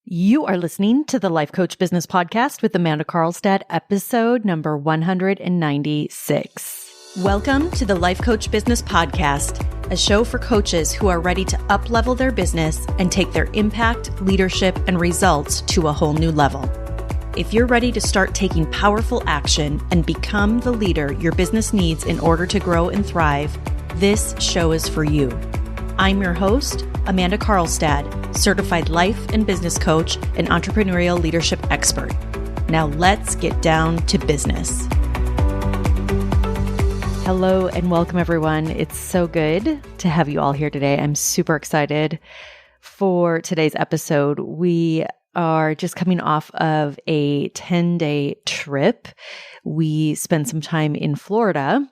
You are listening to the Life Coach Business Podcast with Amanda Karlstad, episode number 196. Welcome to the Life Coach Business Podcast, a show for coaches who are ready to up-level their business and take their impact, leadership, and results to a whole new level. If you're ready to start taking powerful action and become the leader your business needs in order to grow and thrive, this show is for you. I'm your host, Amanda Karlstad, certified life and business coach and entrepreneurial leadership expert. Now let's get down to business. Hello and welcome everyone. It's so good to have you all here today. I'm super excited for today's episode. We are just coming off of a 10-day trip. We spent some time in Florida.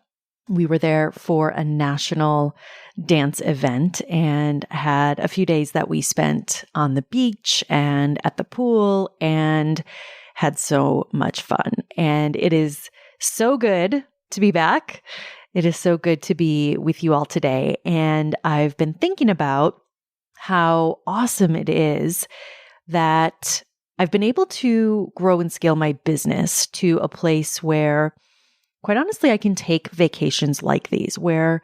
We were there for a national dance event and had a few days that we spent on the beach and at the pool and had so much fun. And it is so good to be back. It is so good to be with you all today. And I've been thinking about how awesome it is that I've been able to grow and scale my business to a place where, quite honestly, I can take vacations like these, where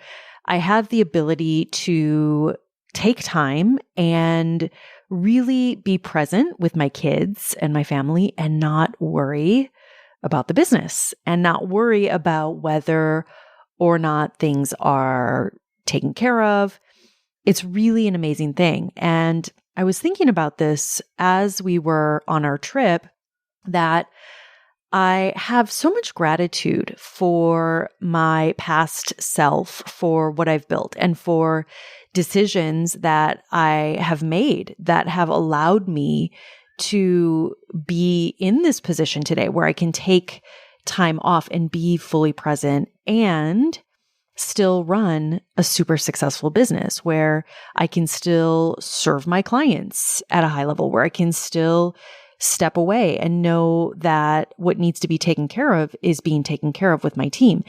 I have the ability to take time and really be present with my kids and my family and not worry about the business and not worry about whether or not things are taken care of. It's really an amazing thing. And I was thinking about this as we were on our trip, that I have so much gratitude for my past self, for what I've built, and for decisions that I have made that have allowed me to be in this position today where I can take time off and be fully present and still run a super successful business, where I can still serve my clients at a high level, where I can still step away and know that what needs to be taken care of is being taken care of with my team.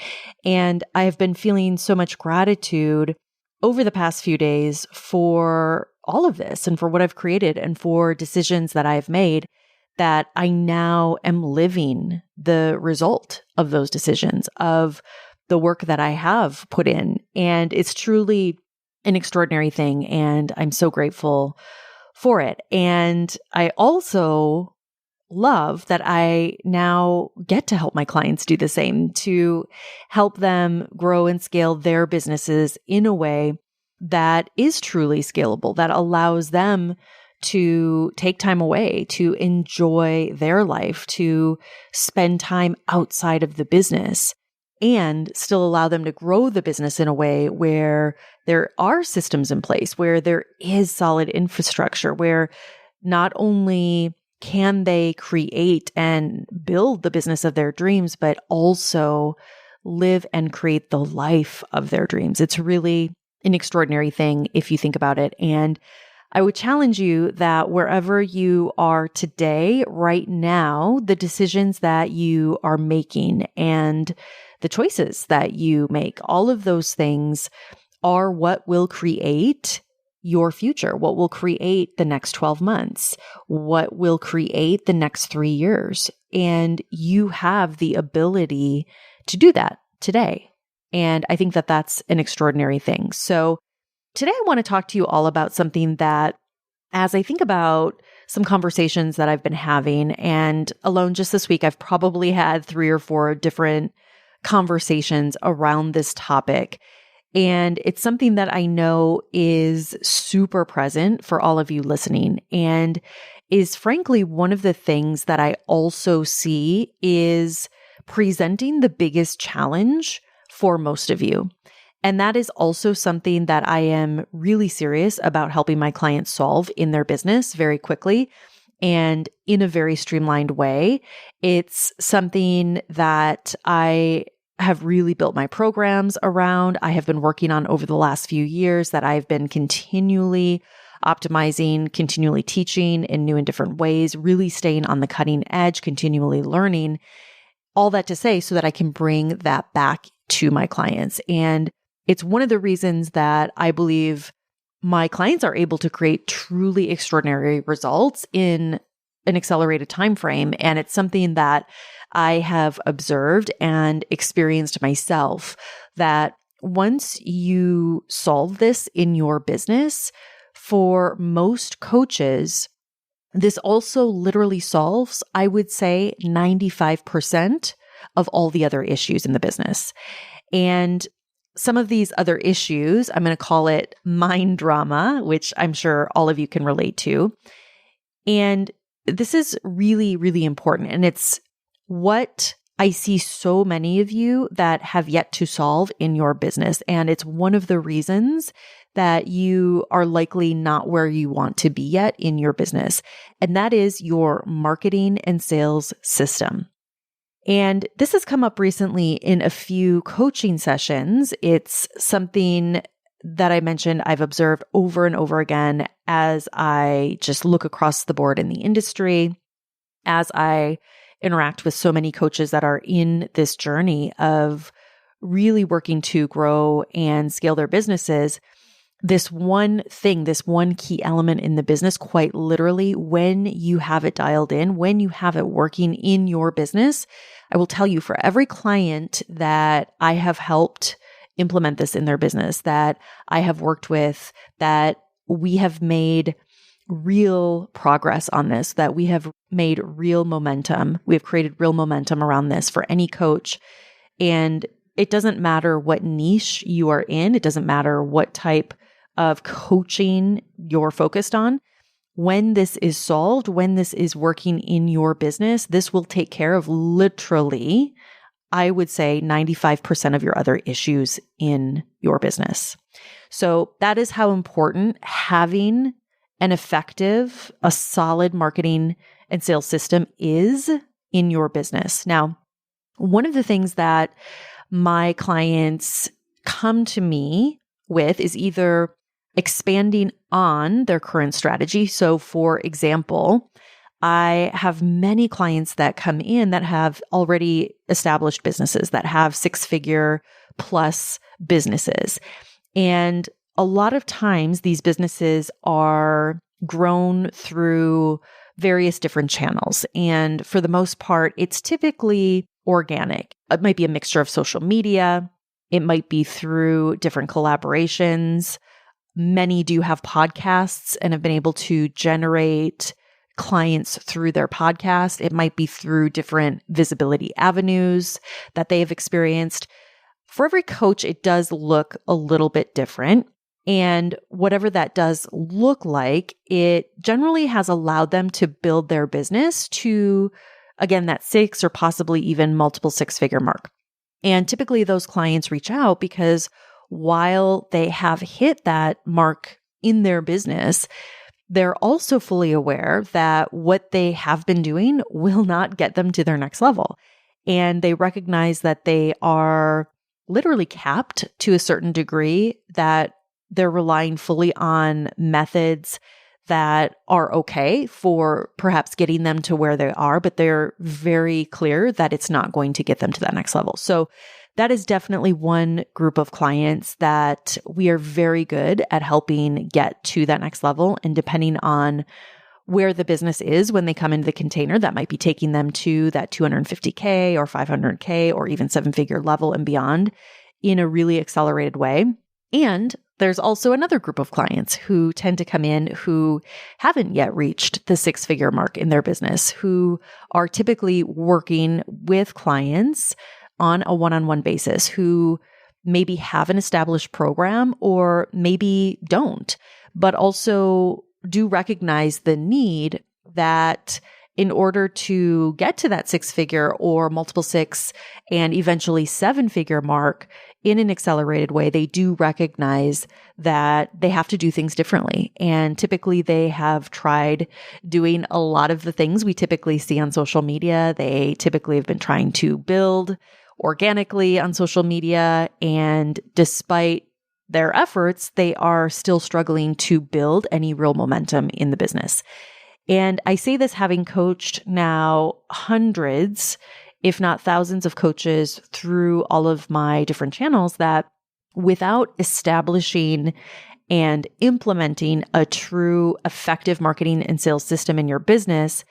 And I have been feeling so much gratitude over the past few days for all of this and for what I've created and for decisions that I've made, that I now am living the result of those decisions, of the work that I have put in. And it's truly an extraordinary thing. And I'm so grateful for it. And I also love that I now get to help my clients do the same, to help them grow and scale their businesses in a way that is truly scalable, that allows them to take time away, to enjoy their life, to spend time outside of the business, and still allow them to grow the business in a way where there are systems in place, where there is solid infrastructure, where not only can they create and build the business of their dreams, but also live and create the life of their dreams. It's really an extraordinary thing if you think about it. And I would challenge you that wherever you are today, right now, the decisions that you are making and the choices that you make, all of those things are what will create your future, what will create the next 12 months, what will create the next 3 years. And you have the ability to do that today. And I think that that's an extraordinary thing. So today I want to talk to you all about something that, as I think about some conversations that I've been having, and alone just this week, I've probably had 3 or 4 different conversations around this topic. And it's something that I know is super present for all of you listening, and is frankly one of the things that I also see is presenting the biggest challenge for most of you. And that is also something that I am really serious about helping my clients solve in their business very quickly and in a very streamlined way. It's something that I have really built my programs around. I have been working on over the last few years, that I've been continually optimizing, continually teaching in new and different ways, really staying on the cutting edge, continually learning. All that to say, so that I can bring that back to my clients. And it's one of the reasons that I believe my clients are able to create truly extraordinary results in an accelerated time frame. And it's something that I have observed and experienced myself, that once you solve this in your business, for most coaches, this also literally solves, I would say, 95% of all the other issues in the business. And some of these other issues, I'm going to call it mind drama, which I'm sure all of you can relate to. And this is really, really important. And it's what I see so many of you that have yet to solve in your business. And it's one of the reasons that you are likely not where you want to be yet in your business. And that is your marketing and sales system. And this has come up recently in a few coaching sessions. It's something that I mentioned I've observed over and over again as I just look across the board in the industry, as I interact with so many coaches that are in this journey of really working to grow and scale their businesses. This one thing, this one key element in the business, quite literally, when you have it dialed in, when you have it working in your business, I will tell you, for every client that I have helped implement this in their business, that I have worked with, that we have made real progress on this, that we have made real momentum. We have created real momentum around this for any coach. And it doesn't matter what niche you are in. It doesn't matter what type of coaching you're focused on. When this is solved, when this is working in your business, this will take care of literally, I would say, 95% of your other issues in your business. So that is how important having an effective, a solid marketing and sales system is in your business. Now, one of the things that my clients come to me with is either expanding on their current strategy. So for example, I have many clients that come in that have already established businesses, that have 6-figure plus businesses. And a lot of times these businesses are grown through various different channels. And for the most part, it's typically organic. It might be a mixture of social media. It might be through different collaborations. Many do have podcasts and have been able to generate clients through their podcast. It might be through different visibility avenues that they have experienced. For every coach, it does look a little bit different. And whatever that does look like, it generally has allowed them to build their business to, again, that 6 or possibly even multiple 6-figure mark. And typically those clients reach out because while they have hit that mark in their business, they're also fully aware that what they have been doing will not get them to their next level. And they recognize that they are literally capped to a certain degree, that they're relying fully on methods that are okay for perhaps getting them to where they are, but they're very clear that it's not going to get them to that next level. So that is definitely one group of clients that we are very good at helping get to that next level. And depending on where the business is when they come into the container, that might be taking them to that $250K or $500K or even 7-figure level and beyond in a really accelerated way. And there's also another group of clients who tend to come in who haven't yet reached the 6-figure mark in their business, who are typically working with clients on a one-on-one basis, who maybe have an established program or maybe don't, but also do recognize the need that in order to get to that 6-figure or multiple 6 and eventually 7-figure mark in an accelerated way, they do recognize that they have to do things differently. And typically they have tried doing a lot of the things we typically see on social media. They typically have been trying to build organically on social media. And despite their efforts, they are still struggling to build any real momentum in the business. And I say this having coached now hundreds, if not thousands of coaches through all of my different channels, that without establishing and implementing a true effective marketing and sales system in your business,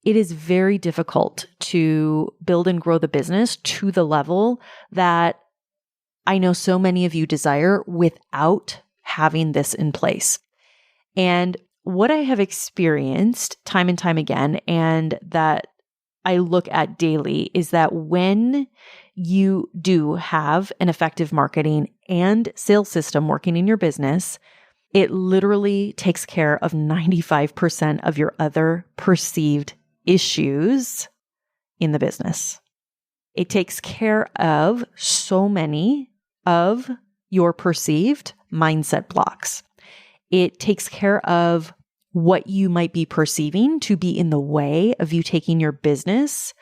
it is very difficult to build and grow the business to the level that I know so many of you desire without having this in place. And what I have experienced time and time again, and that I look at daily, is that when you do have an effective marketing and sales system working in your business, it literally takes care of 95% of your other perceived issues in the business. It takes care of so many of your perceived mindset blocks. It takes care of what you might be perceiving to be in the way of you taking your business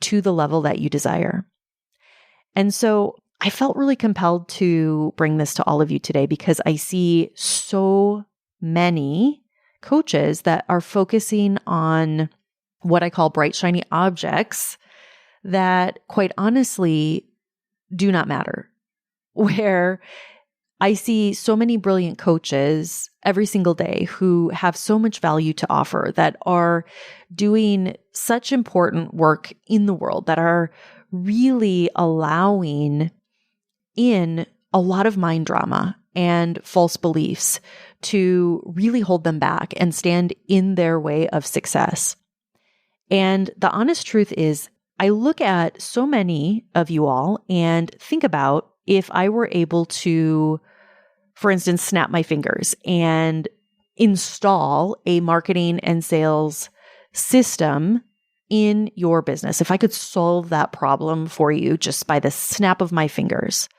to the level that you desire. And so I felt really compelled to bring this to all of you today because I see so many coaches that are focusing on what I call bright, shiny objects that quite honestly do not matter. Where I see so many brilliant coaches every single day who have so much value to offer, that are doing such important work in the world, that are really allowing in a lot of mind drama and false beliefs to really hold them back and stand in their way of success. And the honest truth is, I look at so many of you all and think about if I were able to, for instance, snap my fingers and install a marketing and sales system in your business, if I could solve that problem for you just by the snap of my fingers,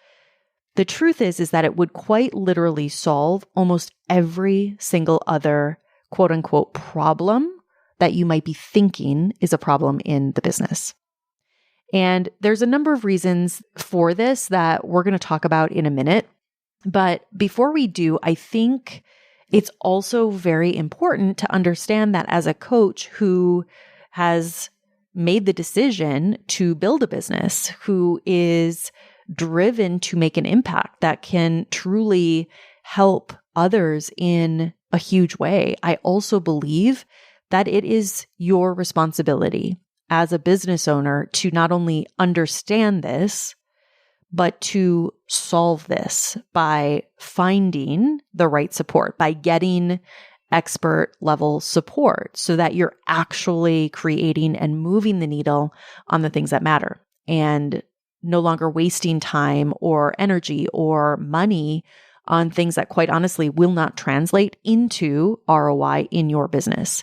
the truth is that it would quite literally solve almost every single other quote unquote problem that you might be thinking is a problem in the business. And there's a number of reasons for this that we're going to talk about in a minute. But before we do, I think it's also very important to understand that as a coach who has made the decision to build a business, who is driven to make an impact that can truly help others in a huge way, I also believe that it is your responsibility as a business owner to not only understand this, but to solve this by finding the right support, by getting expert level support so that you're actually creating and moving the needle on the things that matter and no longer wasting time or energy or money on things that quite honestly will not translate into ROI in your business.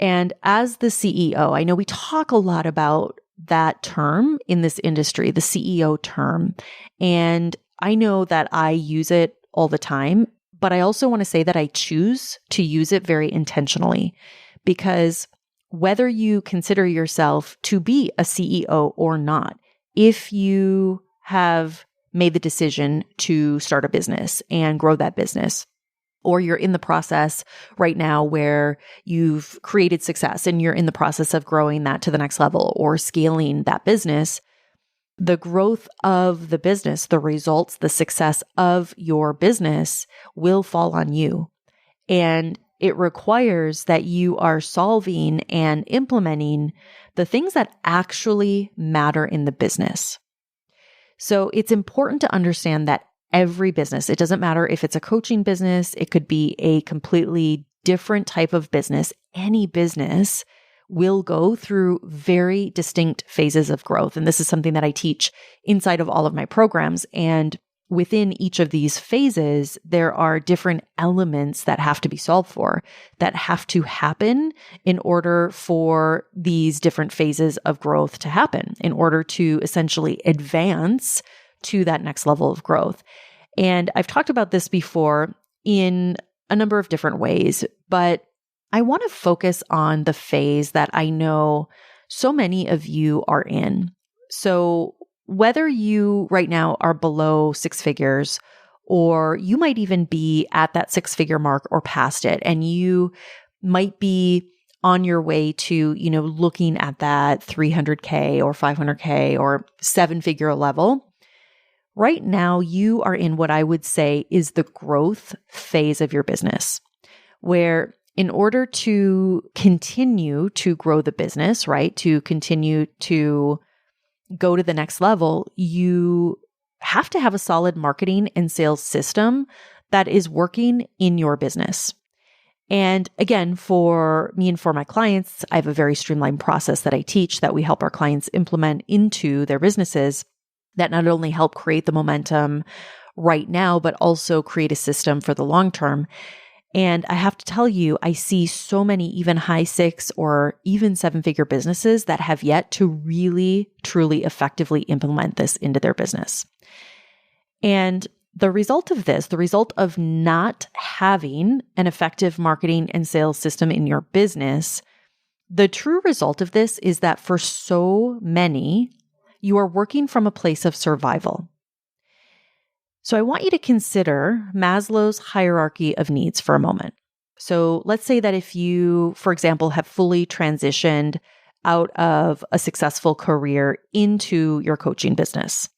And as the CEO, I know we talk a lot about that term in this industry, the CEO term. And I know that I use it all the time, but I also want to say that I choose to use it very intentionally, because whether you consider yourself to be a CEO or not, if you have made the decision to start a business and grow that business, or you're in the process right now where you've created success and you're in the process of growing that to the next level or scaling that business, the growth of the business, the results, the success of your business will fall on you. And it requires that you are solving and implementing the things that actually matter in the business. So it's important to understand that every business, it doesn't matter if it's a coaching business, it could be a completely different type of business. Any business will go through very distinct phases of growth. And this is something that I teach inside of all of my programs. And within each of these phases, there are different elements that have to be solved for, that have to happen in order for these different phases of growth to happen, in order to essentially advance to that next level of growth. And I've talked about this before in a number of different ways, but I want to focus on the phase that I know so many of you are in. So whether you right now are below six figures, or you might even be at that six-figure mark or past it, and you might be on your way to, looking at that 300K or 500K or seven-figure level, Right now, you are in what I would say is the growth phase of your business, where in order to continue to grow the business, right, to continue to go to the next level, you have to have a solid marketing and sales system that is working in your business. And again, for me and for my clients, I have a very streamlined process that I teach that we help our clients implement into their businesses that not only help create the momentum right now, but also create a system for the long term. And I have to tell you, I see so many even high 6 or even 7-figure businesses that have yet to really, truly effectively implement this into their business. And the result of this, the result of not having an effective marketing and sales system in your business, the true result of this is that for so many, you are working from a place of survival. So I want you to consider Maslow's hierarchy of needs for a moment. So let's say that if you, for example, have fully transitioned out of a successful career into your coaching business.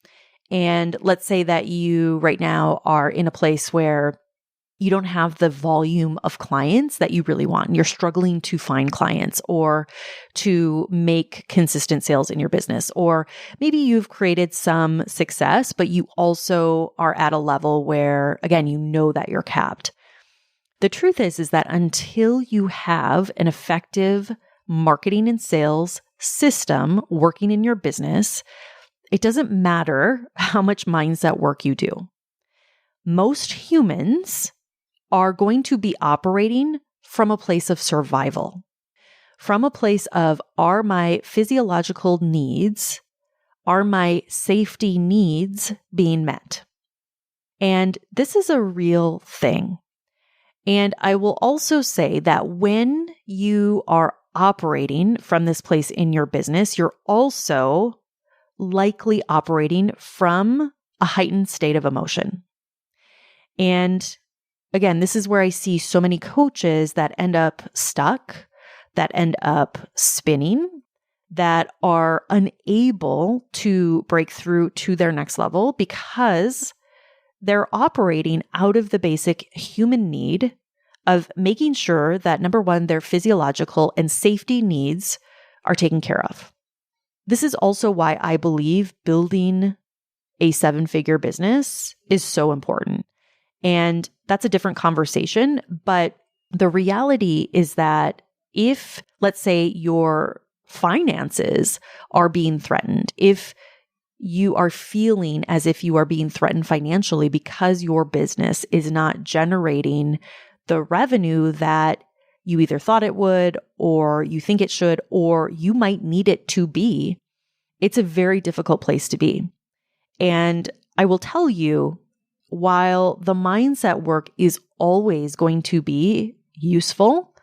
And let's say that you right now are in a place where you don't have the volume of clients that you really want. And you're struggling to find clients or to make consistent sales in your business. Or maybe you've created some success, but you also are at a level where, again, you know that you're capped. The truth is that until you have an effective marketing and sales system working in your business, it doesn't matter how much mindset work you do. Most humans are going to be operating from a place of survival, from a place of, are my physiological needs, are my safety needs being met? And this is a real thing. And I will also say that when you are operating from this place in your business, you're also likely operating from a heightened state of emotion. And again, this is where I see so many coaches that end up stuck, that end up spinning, that are unable to break through to their next level because they're operating out of the basic human need of making sure that, number one, their physiological and safety needs are taken care of. This is also why I believe building a 7-figure business is so important. And that's a different conversation. But the reality is that if, let's say, your finances are being threatened, if you are feeling as if you are being threatened financially because your business is not generating the revenue that you either thought it would, or you think it should, or you might need it to be, it's a very difficult place to be. And I will tell you, while the mindset work is always going to be useful,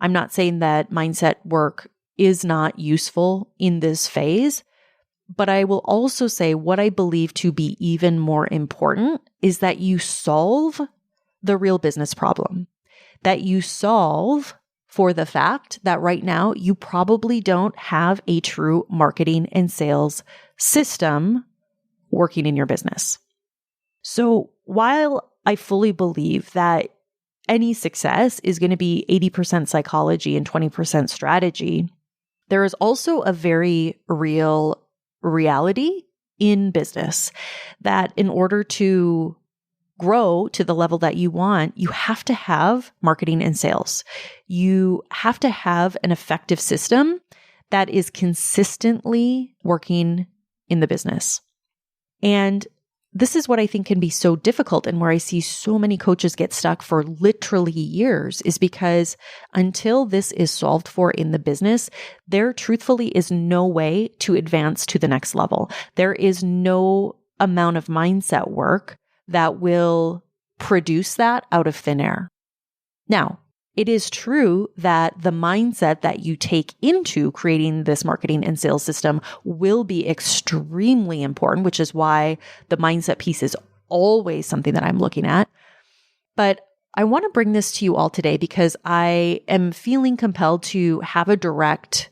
I'm not saying that mindset work is not useful in this phase, but I will also say what I believe to be even more important is that you solve the real business problem, that you solve for the fact that right now you probably don't have a true marketing and sales system working in your business. So while I fully believe that any success is going to be 80% psychology and 20% strategy, there is also a very real reality in business that in order to grow to the level that you want, you have to have marketing and sales. You have to have an effective system that is consistently working in the business. And this is what I think can be so difficult and where I see so many coaches get stuck for literally years is because until this is solved for in the business, there truthfully is no way to advance to the next level. There is no amount of mindset work that will produce that out of thin air. Now, it is true that the mindset that you take into creating this marketing and sales system will be extremely important, which is why the mindset piece is always something that I'm looking at. But I want to bring this to you all today because I am feeling compelled to have a direct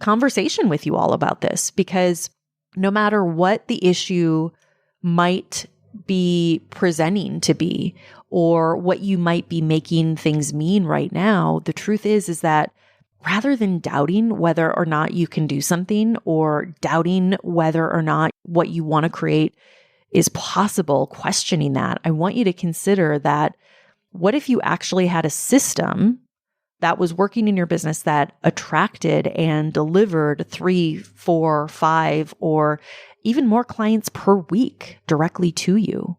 conversation with you all about this, because no matter what the issue might be presenting to be, or what you might be making things mean right now, the truth is that rather than doubting whether or not you can do something, or doubting whether or not what you want to create is possible, questioning that, I want you to consider that what if you actually had a system that was working in your business that attracted and delivered 3, 4, 5, or even more clients per week directly to you?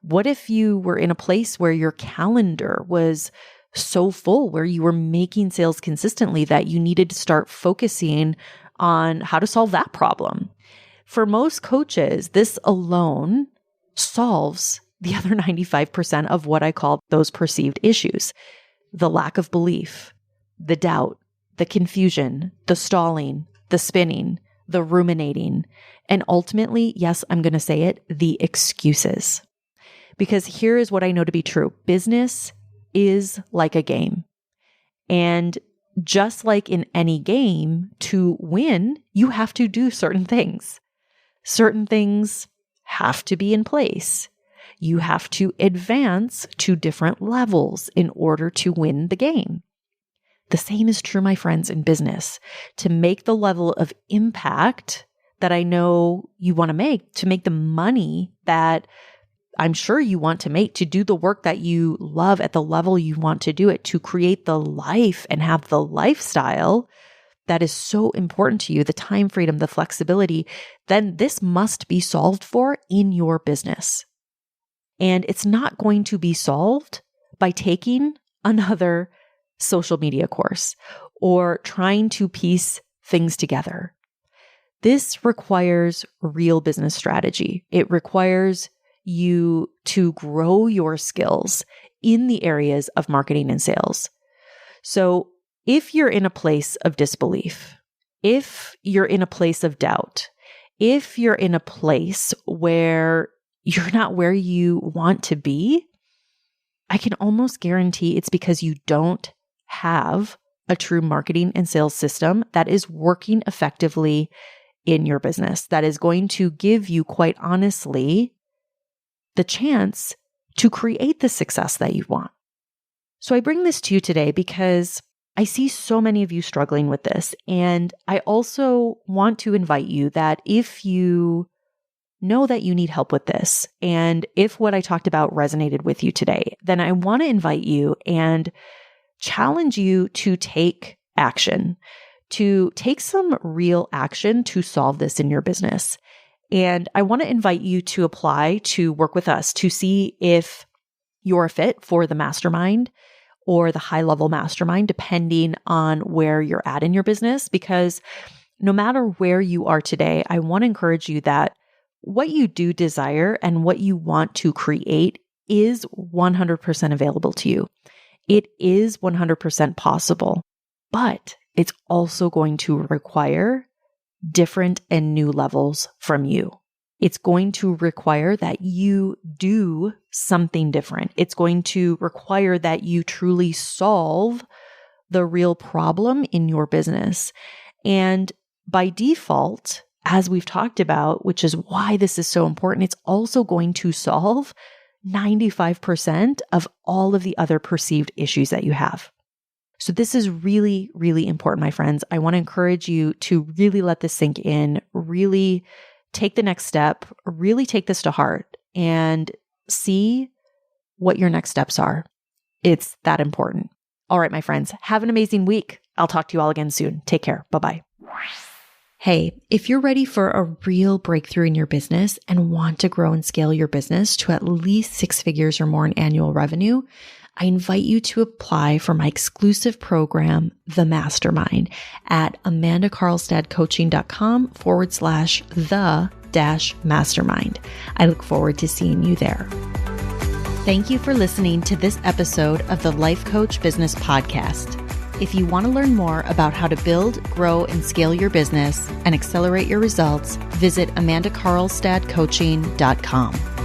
What if you were in a place where your calendar was so full, where you were making sales consistently that you needed to start focusing on how to solve that problem? For most coaches, this alone solves the other 95% of what I call those perceived issues: the lack of belief, the doubt, the confusion, the stalling, the spinning, the ruminating, and ultimately, yes, I'm going to say it, the excuses. Because here is what I know to be true. Business is like a game. And just like in any game, to win, you have to do certain things. Certain things have to be in place. You have to advance to different levels in order to win the game. The same is true, my friends, in business. To make the level of impact that I know you want to make the money that I'm sure you want to make, to do the work that you love at the level you want to do it, to create the life and have the lifestyle that is so important to you, the time freedom, the flexibility, then this must be solved for in your business. And it's not going to be solved by taking another social media course or trying to piece things together. This requires real business strategy. It requires you to grow your skills in the areas of marketing and sales. So if you're in a place of disbelief, if you're in a place of doubt, if you're in a place where you're not where you want to be, I can almost guarantee it's because you don't have a true marketing and sales system that is working effectively in your business, that is going to give you, quite honestly, the chance to create the success that you want. So I bring this to you today because I see so many of you struggling with this. And I also want to invite you that if you know that you need help with this, and if what I talked about resonated with you today, then I want to invite you and challenge you to take action, to take some real action to solve this in your business. And I want to invite you to apply to work with us to see if you're a fit for the mastermind or the high-level mastermind, depending on where you're at in your business. Because no matter where you are today, I want to encourage you that what you do desire and what you want to create is 100% available to you. It is 100% possible, but it's also going to require different and new levels from you. It's going to require that you do something different. It's going to require that you truly solve the real problem in your business. And by default, as we've talked about, which is why this is so important, it's also going to solve 95% of all of the other perceived issues that you have. So this is really, really important, my friends. I want to encourage you to really let this sink in, really take the next step, really take this to heart and see what your next steps are. It's that important. All right, my friends, have an amazing week. I'll talk to you all again soon. Take care. Bye-bye. Hey, if you're ready for a real breakthrough in your business and want to grow and scale your business to at least 6 figures or more in annual revenue, I invite you to apply for my exclusive program, The Mastermind, at amandakarlstad.com/the-mastermind. I look forward to seeing you there. Thank you for listening to this episode of the Life Coach Business Podcast. If you want to learn more about how to build, grow, and scale your business and accelerate your results, visit amandakarlstadcoaching.com.